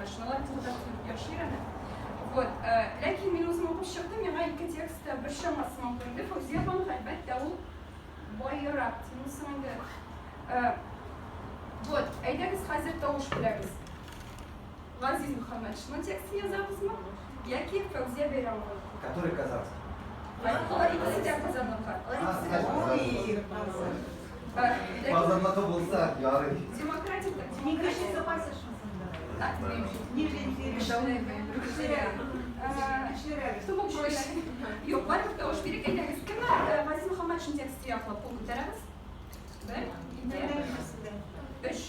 Muhammadşınalar burada yaşayırlar. Вот, لكن من وزن الشرطة يغير كتيرست بالشمس ممكن ده فوزيا بان غيبت داو بايرات نصين ده вот, أيضا خازر توش بلارس Ғазиз Мұхаммадшының тексті yazамыз ма? Яки Фәузия Бейрамова. Который казахский? Олар ikisi de kazanırlar. Kazanmakta болса, ярый. Демократика. Что был проще? Yok, var mı? Hoş bir kere kime Ғазиз Мұхаммадшының тексті yapılı pulgu tarafız? Bir, iki, üç.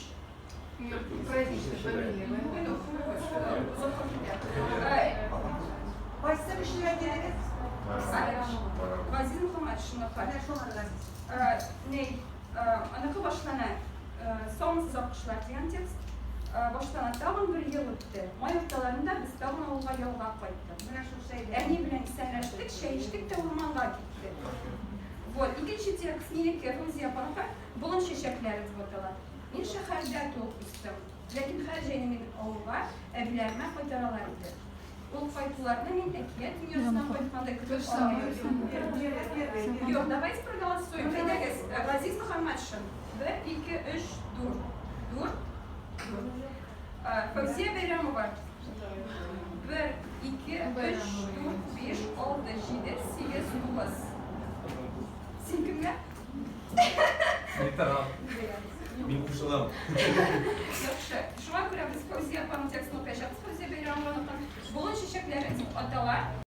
Başta bir şeyler geliriz. Ғазиз Мұхаммадшының ney? Anakı başlana Soğunsuz Akışlar деген tekst. Başlana tağın bir yıl öttü. May ortalarında biz tağın oğulға yolға qayttık. Әне білен сәнәштік, шәйіштік те ormanға кетті. Вот, ikinci tekst yine Фәузия апаға бұлын шешеклері деп аталады. Мен шәһәрдә туып үстем. Ләкин хәрҗәне мен авылга әбиләремә кайтаралар иде. Ул кайтуларны мин әкият дөньясына кайтканда көтеп алмыйм. Юк, давайте проголосуем. Әйдәгез, Ғазиз Мұхаммадшин. 1, 2, 3, 4. Фәузия Бейрамова. 1, 2, 3, 4, 5, 6, 7, 8, 9. Сен кімгә? Мен кушылам. Yaxşı. Şuna görə biz Fəuzия апаның текстін оқıyacağız. Фәузия Бейрамованың бұлын шешеклері деп аталар.